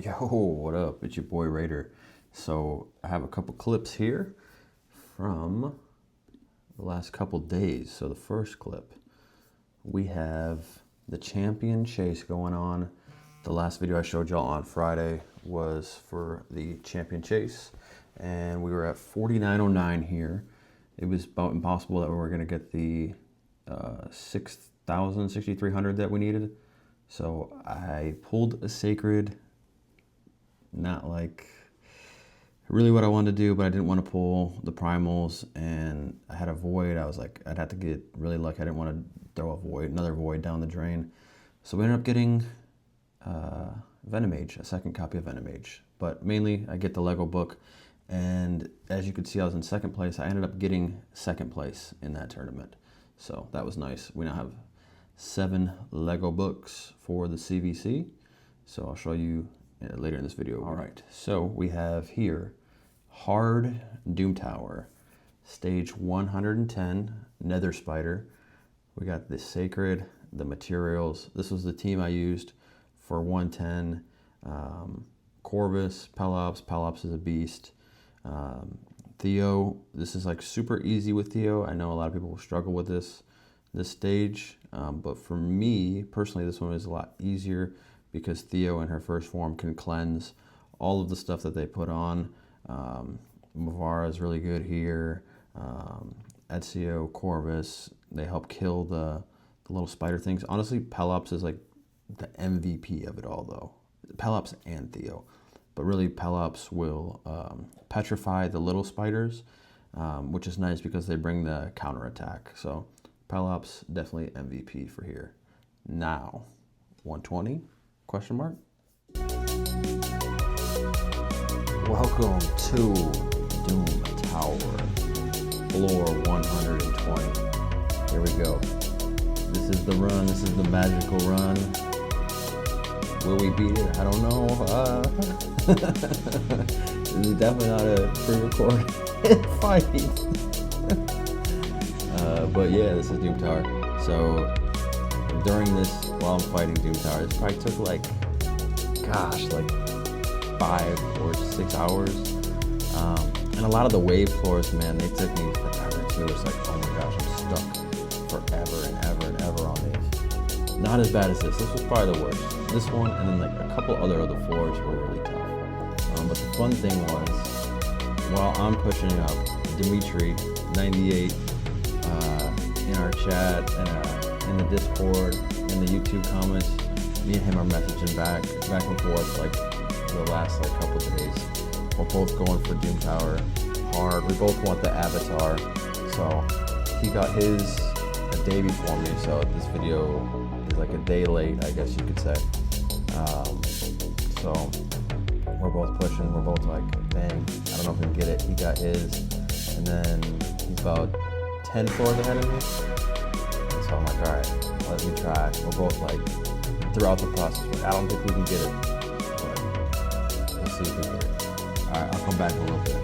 Yo, what up? It's your boy Raider. So I have a couple clips here from the last couple days. So the first clip, we have the champion chase going on. The last video I showed y'all on Friday was for the champion chase, and we were at 4909 here. It was about impossible that we were gonna get the 6,300 that we needed. So I pulled a sacred. Not like really what I wanted to do, but I didn't want to pull the primals, and I had a void. I was like, I'd have to get really lucky. I didn't want to throw a void, another void down the drain. So we ended up getting Venomage, a second copy of Venomage. But mainly I get the Lego book, and as you could see, I was in second place. I ended up getting second place in that tournament. So that was nice. We now have 7 Lego books for the CVC. So I'll show you later in this video. All right, so we have here Hard Doom Tower, stage 110, Nether Spider. We got the Sacred, the materials. This was the team I used for 110. Corvus, Pelops. Pelops is a beast. Theo, this is like super easy with Theo. I know a lot of people will struggle with this stage, but for me personally, this one is a lot easier because Theo in her first form can cleanse all of the stuff that they put on. Mavara is really good here. Ezio, Corvus, they help kill the little spider things. Honestly, Pelops is like the MVP of it all though. Pelops and Theo. But really Pelops will petrify the little spiders, which is nice because they bring the counterattack. So Pelops definitely MVP for here. Now, 120? Question mark? Welcome to Doom Tower, floor 120. Here we go. This is the run. This is the magical run. Will we beat it? I don't know. This is definitely not a pre-recorded fight. But yeah, this is Doom Tower. So during this, while I'm fighting Doom Tower, this probably took like 5 or 6 hours. And a lot of the wave floors, man, they took me forever too. It's like, oh my gosh, I'm stuck forever and ever and ever on these. Not as bad as this. This was probably the worst. This one, and then like a couple other floors were really tough. But the fun thing was, while I'm pushing up, Dimitri, 98, in our chat and in the Discord, in the YouTube comments, me and him are messaging back and forth like the last couple of days. We're both going for Doom Tower hard. We both want the avatar. So he got his a day before me. So this video is like a day late, I guess you could say. So we're both pushing. We're both like, dang, I don't know if we can get it. He got his, and then he's about 10 floors ahead of me. So I'm like, all right, let me try. We're both like, throughout the process, like, I don't think we can get it, but we'll see if we get it. All right, I'll come back in a little bit.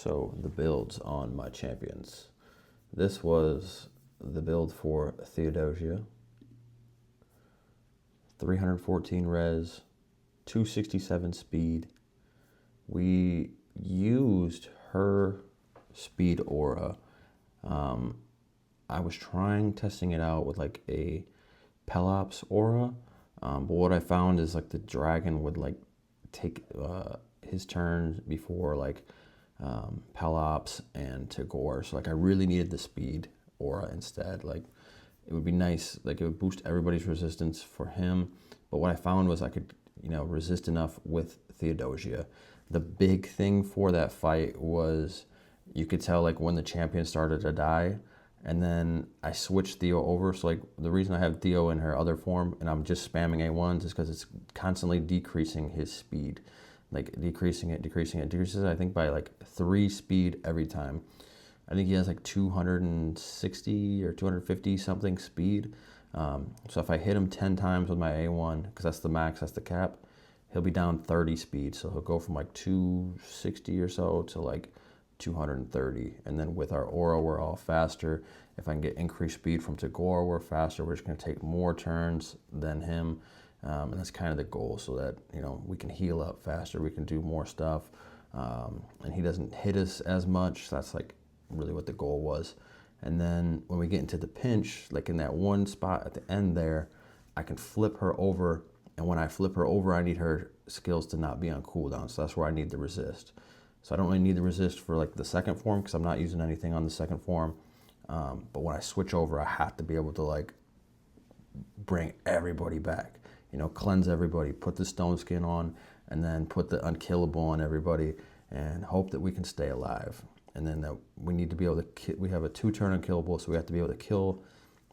So the builds on my champions. This was the build for Theodosia. 314 res, 267 speed. We used her speed aura. I was testing it out with like a Pelops aura, but what I found is like the dragon would like take his turn before like Pelops and Tagore. So like I really needed the speed aura instead. Like it would be nice, like it would boost everybody's resistance for him. But what I found was I could, resist enough with Theodosia. The big thing for that fight was you could tell like when the champion started to die, and then I switched Theo over. So like the reason I have Theo in her other form and I'm just spamming A1s is because it's constantly decreasing his speed. Like decreasing it, decreases I think by like 3 speed every time. I think he has like 260 or 250 something speed. So if I hit him 10 times with my A1, because that's the max, that's the cap, he'll be down 30 speed. So he'll go from like 260 or so to like 230. And then with our aura, we're all faster. If I can get increased speed from Tagore, we're faster. We're just going to take more turns than him. And that's kind of the goal, so that, we can heal up faster. We can do more stuff. And he doesn't hit us as much. So that's like really what the goal was. And then when we get into the pinch, like in that one spot at the end there, I can flip her over. And when I flip her over, I need her skills to not be on cooldown. So that's where I need the resist. So I don't really need the resist for like the second form because I'm not using anything on the second form. But when I switch over, I have to be able to like bring everybody back, cleanse everybody, put the stone skin on, and then put the unkillable on everybody and hope that we can stay alive. And then that we need to be able to, we have a 2-turn unkillable, so we have to be able to kill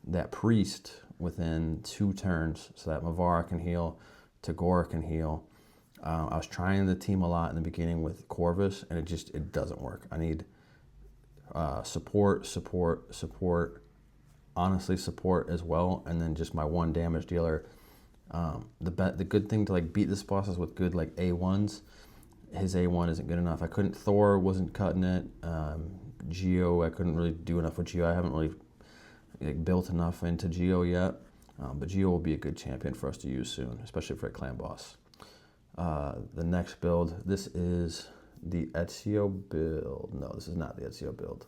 that priest within 2 turns so that Mavara can heal, Tagore can heal. I was trying the team a lot in the beginning with Corvus, and it doesn't work. I need support, honestly support as well, and then just my 1 damage dealer. The good thing to like beat this boss is with good like A1s. His A1 isn't good enough. Thor wasn't cutting it. Geo, I couldn't really do enough with Geo. I haven't really built enough into Geo yet. But Geo will be a good champion for us to use soon, especially for a clan boss. The next build, this is the Ezio build. No, this is not the Ezio build.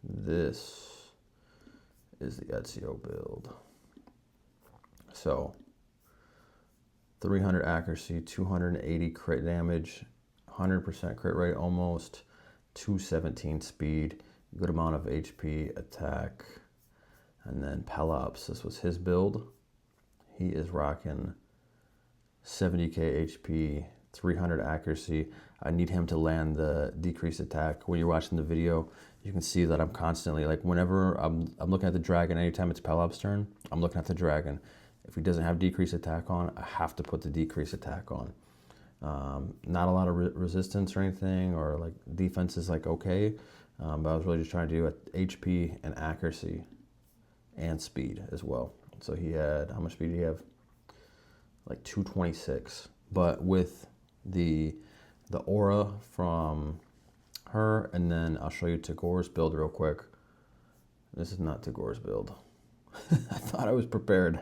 This is the Ezio build. So 300 accuracy, 280 crit damage, 100% crit rate almost, 217 speed, good amount of HP, attack, and then Pelops. This was his build. He is rocking 70k HP, 300 accuracy. I need him to land the decreased attack. When you're watching the video, you can see that I'm constantly, like whenever I'm looking at the dragon, anytime it's Pelops' turn, I'm looking at the dragon. If he doesn't have decreased attack on, I have to put the decreased attack on. Not a lot of resistance or anything, or like defense is like okay, but I was really just trying to do HP and accuracy and speed as well. So he had, how much speed did he have? Like 226. But with the aura from her, and then I'll show you Tagore's build real quick. This is not Tagore's build. I thought I was prepared.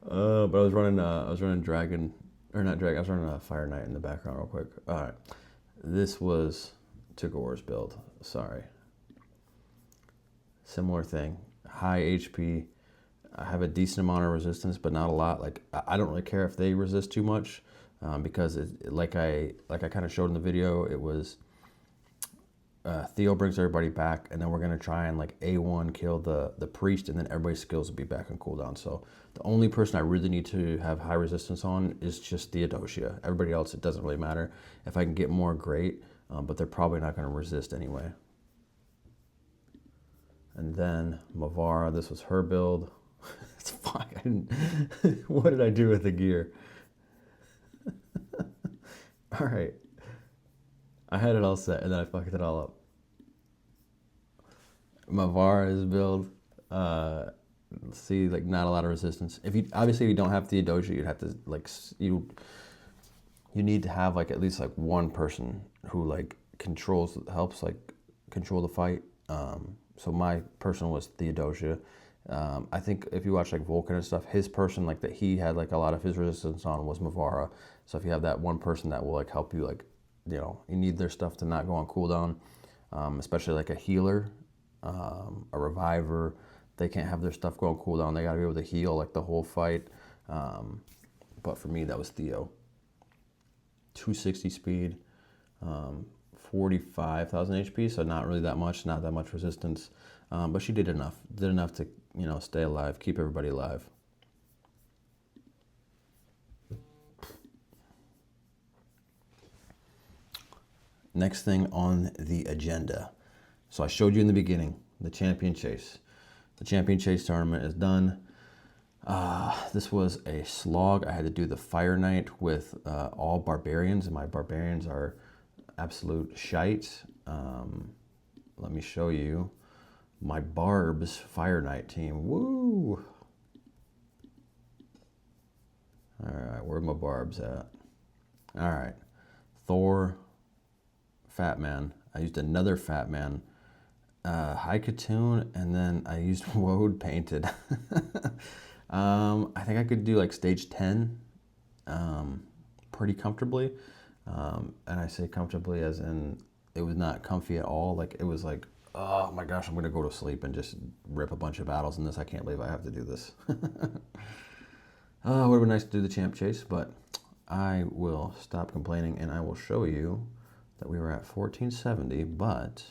But I was running dragon, or not dragon, I was running a fire knight in the background real quick. All right, this was Tagore's build. Sorry. Similar thing, high HP. I have a decent amount of resistance, but not a lot. Like I don't really care if they resist too much, because like I kind of showed in the video, it was Theo brings everybody back, and then we're gonna try and like A1 kill the priest, and then everybody's skills will be back on cooldown. So the only person I really need to have high resistance on is just Theodosia. Everybody else, it doesn't really matter. If I can get more, great, but they're probably not gonna resist anyway. And then Mavara, this was her build. It's fine. What did I do with the gear? All right. I had it all set, and then I fucked it all up. Mavara's build, see, like not a lot of resistance. If you don't have Theodosia, you'd have to like you need to have like at least like one person who like helps like control the fight. So my person was Theodosia. I think if you watch like Vulcan and stuff, his person like that he had like a lot of his resistance on was Mavara. So if you have that one person that will like help you, like, you know, you need their stuff to not go on cooldown, especially like a healer, a reviver. They can't have their stuff go on cooldown. They got to be able to heal like the whole fight. But for me, that was Theo. 260 speed, 45,000 HP, so not really that much, not that much resistance. But she did enough to, you know, stay alive, keep everybody alive. Next thing on the agenda. So I showed you in the beginning, the Champion Chase. The Champion Chase tournament is done. This was a slog. I had to do the Fire Knight with all barbarians, and my barbarians are absolute shite. Let me show you my Barb's Fire Knight team. Woo! All right, where are my Barbs at? All right, Thor, Fat Man. I used another Fat Man, High Katoon, and then I used Woad Painted. I think I could do like stage 10 pretty comfortably. And I say comfortably as in it was not comfy at all. Like it was like, oh my gosh, I'm going to go to sleep and just rip a bunch of battles in this. I can't believe I have to do this. It would have been nice to do the Champ Chase, but I will stop complaining and I will show you that we were at 1470, but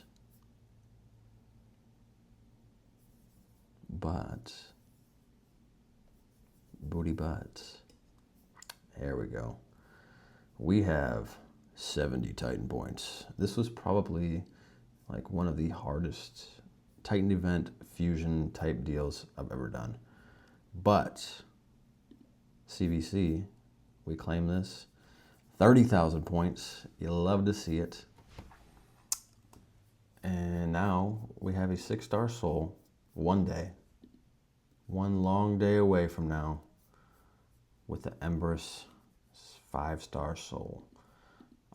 booty butts. There we go. We have 70 Titan points. This was probably like one of the hardest Titan event fusion type deals I've ever done. But CVC, we claim this. 30,000 points. You'll love to see it. And now we have a 6-star soul. One day. One long day away from now with the Embryss 5-star soul.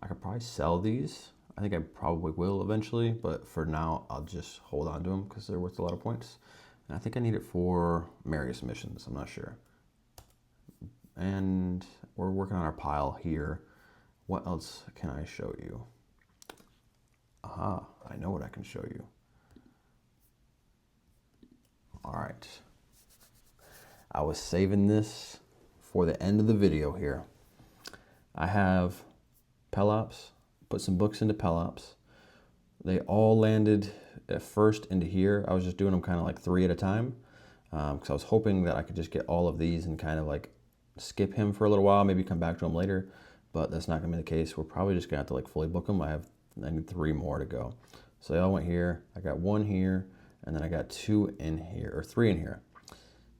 I could probably sell these. I think I probably will eventually, but for now, I'll just hold on to them because they're worth a lot of points. And I think I need it for Marius missions. I'm not sure. And we're working on our pile here. What else can I show you? Aha, I know what I can show you. All right. I was saving this for the end of the video here. I have Pelops, put some books into Pelops. They all landed at first into here. I was just doing them kind of like 3 at a time because I was hoping that I could just get all of these and kind of like skip him for a little while, maybe come back to him later, but that's not gonna be the case. We're probably just gonna have to like fully book them. I need 3 more to go. So they all went here. I got 1 here, and then I got 2 in here, or 3 in here.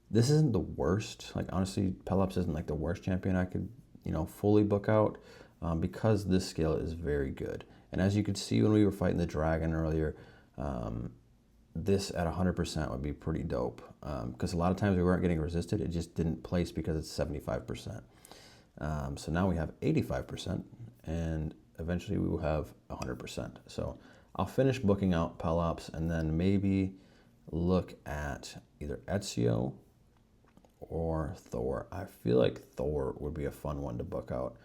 This isn't the worst. Like honestly, Pelops isn't like the worst champion I could, you know, fully book out because this skill is very good. And as you could see when we were fighting the dragon earlier, this at 100% would be pretty dope because a lot of times we weren't getting resisted. It just didn't place because it's 75%. So now we have 85%, and eventually we will have 100%. So I'll finish booking out Pelops and then maybe look at either Ezio or Thor. I feel like Thor would be a fun one to book out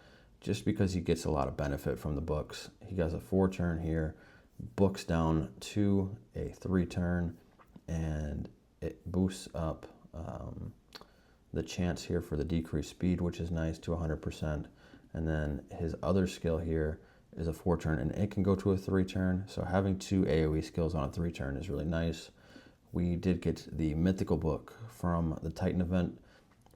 just because he gets a lot of benefit from the books. He has a 4-turn here, books down to a 3-turn, and it boosts up the chance here for the decreased speed, which is nice, to 100%. And then his other skill here is a 4-turn, and it can go to a 3-turn. So having 2 AoE skills on a 3-turn is really nice. We did get the mythical book from the Titan event.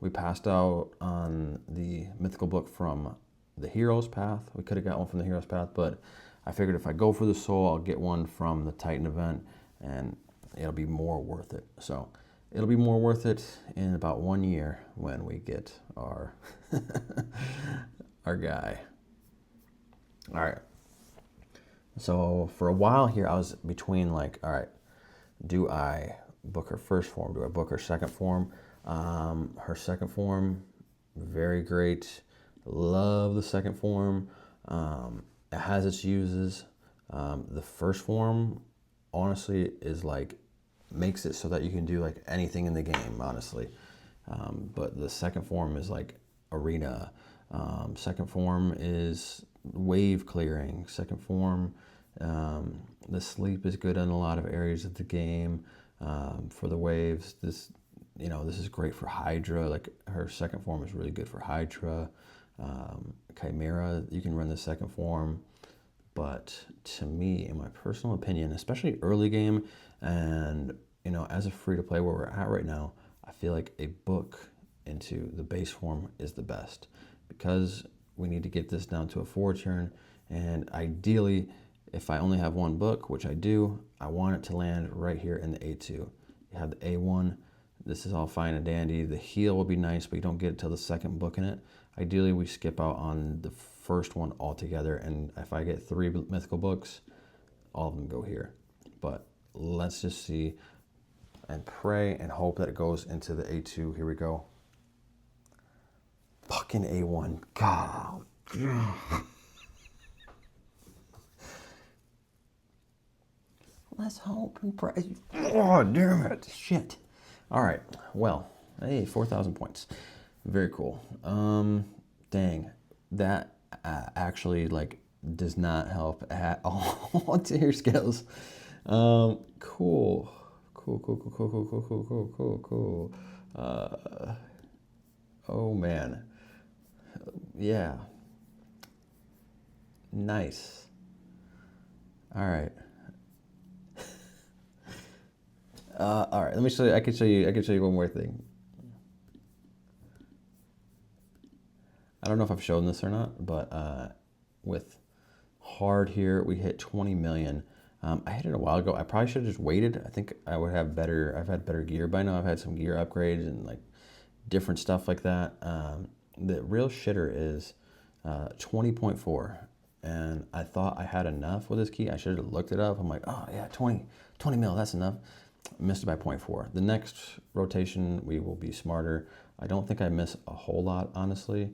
We passed out on the mythical book from the Hero's Path. We could have got one from the Hero's Path, but I figured if I go for the soul, I'll get one from the Titan event, and it'll be more worth it. So it'll be more worth it in about 1 year when we get our our guy. All right. So for a while here, I was between like, all right, do I book her first form? Do I book her second form? Her second form, very great. Love the second form. It has its uses. The first form, honestly, is like makes it so that you can do like anything in the game, honestly. But the second form is like arena. Second form is wave clearing. Second form, the sleep is good in a lot of areas of the game. For the waves, this is great for Hydra. Like her second form is really good for Hydra. Chimera, you can run the second form. But to me, in my personal opinion, especially early game, and as a free-to-play where we're at right now, I feel like a book into the base form is the best, because we need to get this down to a 4-turn, and ideally, if I only have one book, which I do, I want it to land right here in the A2. You have the A1, this is all fine and dandy. The heal will be nice, but you don't get it till the second book in it. Ideally, we skip out on the first one altogether, and if I get 3 mythical books, all of them go here. But let's just see and pray and hope that it goes into the A2. Here we go. Fucking A1. God. Let's hope and pray. Oh, damn it. Shit. All right. Well, hey, 4,000 points. Very cool. Dang. That actually like does not help at all to your skills. Cool. Oh man. Yeah. Nice. All right. All right. Let me show you. I can show you one more thing. I don't know if I've shown this or not, but with hard here, we hit 20 million. I hit it a while ago. I probably should have just waited. I think I would have better. I've had better gear by now. I've had some gear upgrades and like different stuff like that. The real shitter is 20.4, and I thought I had enough with this key. I should have looked it up. I'm like, oh yeah, 20 mil, that's enough. Missed it by 0.4. The next rotation, we will be smarter. I don't think I miss a whole lot, honestly.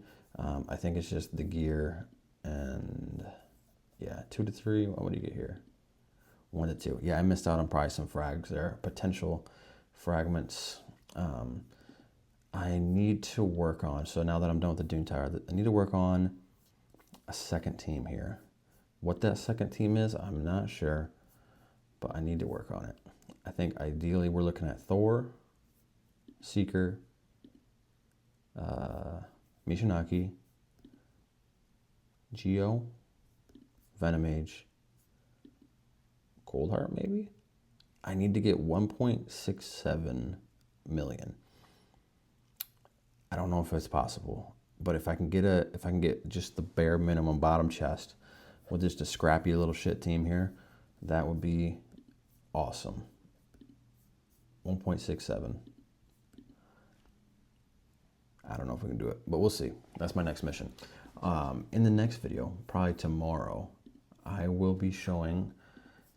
I think it's just the gear, and yeah, 2 to 3. What do you get here? 1 to 2. Yeah, I missed out on probably some frags there, potential fragments. I need to work on, so now that I'm done with the Doom Tower, I need to work on a second team here. What that second team is, I'm not sure, but I need to work on it. I think ideally we're looking at Thor, Seeker, Mishinaki, Geo, Venomage, Coldheart maybe? I need to get 1.67 million. I don't know if it's possible, but if I can get just the bare minimum bottom chest with just a scrappy little shit team here, that would be awesome. 1.67. I don't know if we can do it, but we'll see. That's my next mission. In the next video, probably tomorrow, I will be showing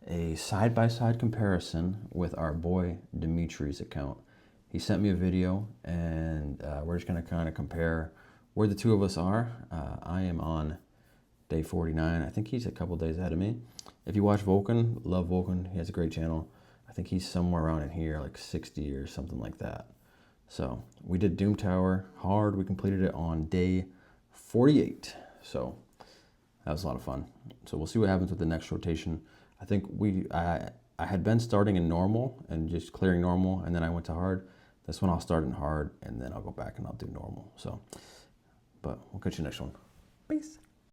a side-by-side comparison with our boy Dimitri's account. He sent me a video, and we're just going to kind of compare where the two of us are. I am on day 49. I think he's a couple days ahead of me. If you watch Vulcan, love Vulcan. He has a great channel. I think he's somewhere around in here, like 60 or something like that. So we did Doom Tower hard. We completed it on day 48. So that was a lot of fun. So we'll see what happens with the next rotation. I think I had been starting in normal and just clearing normal, and then I went to hard. This one I'll start in hard, and then I'll go back and I'll do normal. So, but we'll catch you next one. Peace.